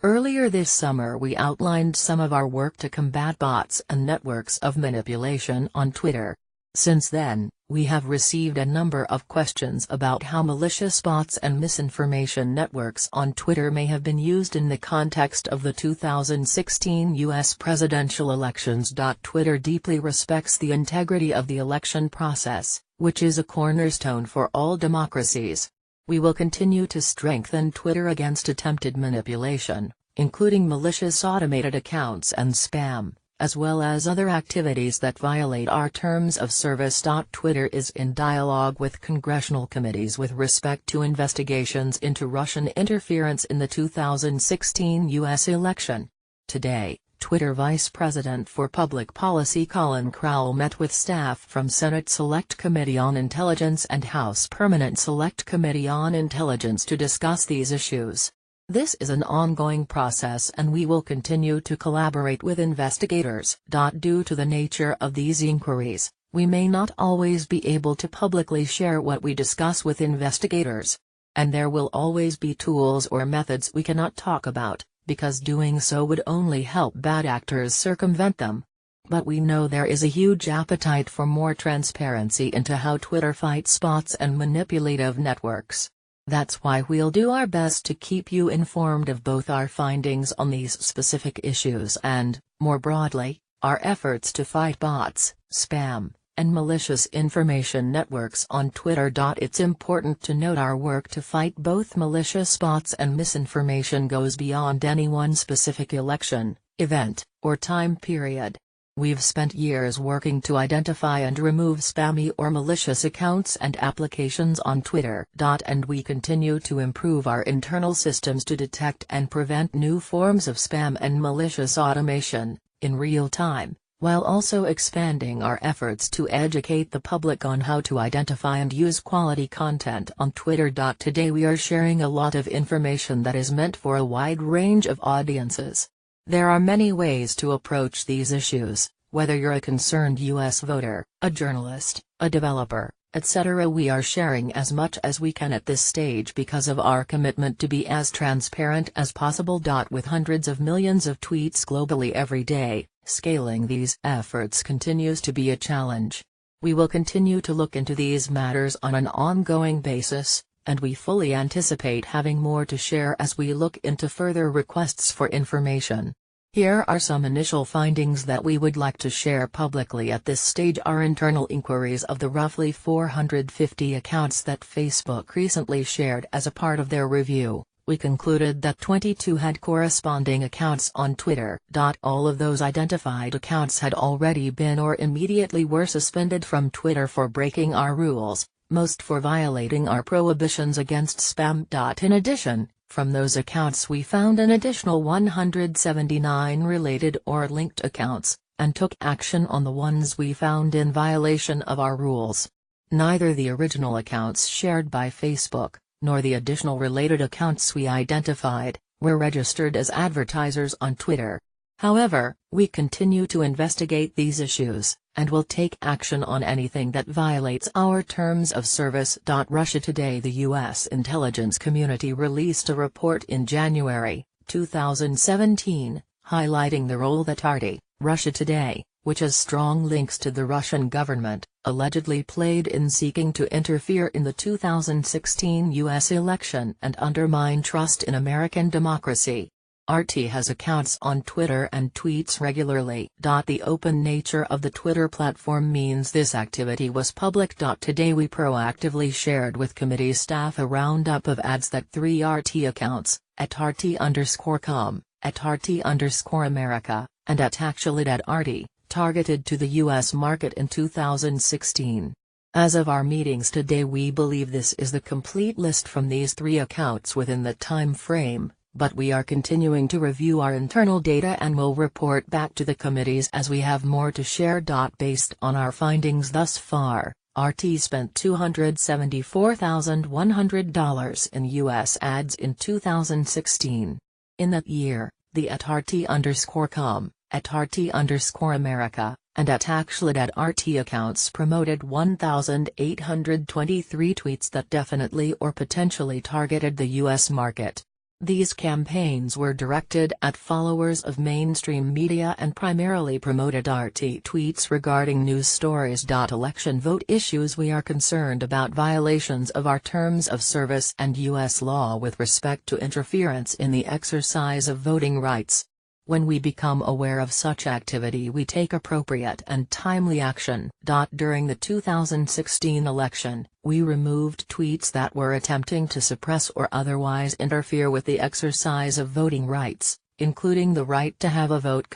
Earlier this summer we outlined some of our work to combat bots and networks of manipulation on Twitter. Since then, we have received a number of questions about how malicious bots and misinformation networks on Twitter may have been used in the context of the 2016 U.S. presidential elections. Twitter deeply respects the integrity of the election process, which is a cornerstone for all democracies. We will continue to strengthen Twitter against attempted manipulation, including malicious automated accounts and spam, as well as other activities that violate our terms of service. Twitter is in dialogue with congressional committees with respect to investigations into Russian interference in the 2016 U.S. election. Today, Twitter Vice President for Public Policy Colin Crowell met with staff from Senate Select Committee on Intelligence and House Permanent Select Committee on Intelligence to discuss these issues. This is an ongoing process and we will continue to collaborate with investigators. Due to the nature of these inquiries, we may not always be able to publicly share what we discuss with investigators. And there will always be tools or methods we cannot talk about, because doing so would only help bad actors circumvent them. But we know there is a huge appetite for more transparency into how Twitter fights bots and manipulative networks. That's why we'll do our best to keep you informed of both our findings on these specific issues and, more broadly, our efforts to fight bots, spam, and malicious information networks on Twitter. It's important to note our work to fight both malicious bots and misinformation goes beyond any one specific election, event, or time period. We've spent years working to identify and remove spammy or malicious accounts and applications on Twitter. And we continue to improve our internal systems to detect and prevent new forms of spam and malicious automation, in real time, while also expanding our efforts to educate the public on how to identify and use quality content on Twitter. Today we are sharing a lot of information that is meant for a wide range of audiences. There are many ways to approach these issues, whether you're a concerned U.S. voter, a journalist, a developer, etc. We are sharing as much as we can at this stage because of our commitment to be as transparent as possible. With hundreds of millions of tweets globally every day, scaling these efforts continues to be a challenge. We will continue to look into these matters on an ongoing basis, and we fully anticipate having more to share as we look into further requests for information. Here are some initial findings that we would like to share publicly at this stage. Our internal inquiries of the roughly 450 accounts that Facebook recently shared as a part of their review, we concluded that 22 had corresponding accounts on Twitter. All of those identified accounts had already been or immediately were suspended from Twitter for breaking our rules, most for violating our prohibitions against spam. In addition, from those accounts we found an additional 179 related or linked accounts, and took action on the ones we found in violation of our rules. Neither the original accounts shared by Facebook, nor the additional related accounts we identified, were registered as advertisers on Twitter. However, we continue to investigate these issues, and will take action on anything that violates our terms of service. Russia Today. The U.S. intelligence community released a report in January 2017, highlighting the role that RT, Russia Today, which has strong links to the Russian government, allegedly played in seeking to interfere in the 2016 U.S. election and undermine trust in American democracy. RT has accounts on Twitter and tweets regularly. The open nature of the Twitter platform means this activity was public. Today we proactively shared with committee staff a roundup of ads that 3 RT accounts, @RT_com, @RT_America, and @actually@RT, targeted to the U.S. market in 2016. As of our meetings today, we believe this is the complete list from these 3 accounts within the time frame, but we are continuing to review our internal data and will report back to the committees as we have more to share. Based on our findings thus far, RT spent $274,100 in U.S. ads in 2016. In that year, the @RT_com, @RT_America, and @actually@RT accounts promoted 1,823 tweets that definitely or potentially targeted the U.S. market. These campaigns were directed at followers of mainstream media and primarily promoted RT tweets regarding news stories. Election vote issues. We are concerned about violations of our terms of service and U.S. law with respect to interference in the exercise of voting rights. When we become aware of such activity, we take appropriate and timely action. During the 2016 election, we removed tweets that were attempting to suppress or otherwise interfere with the exercise of voting rights, including the right to have a vote.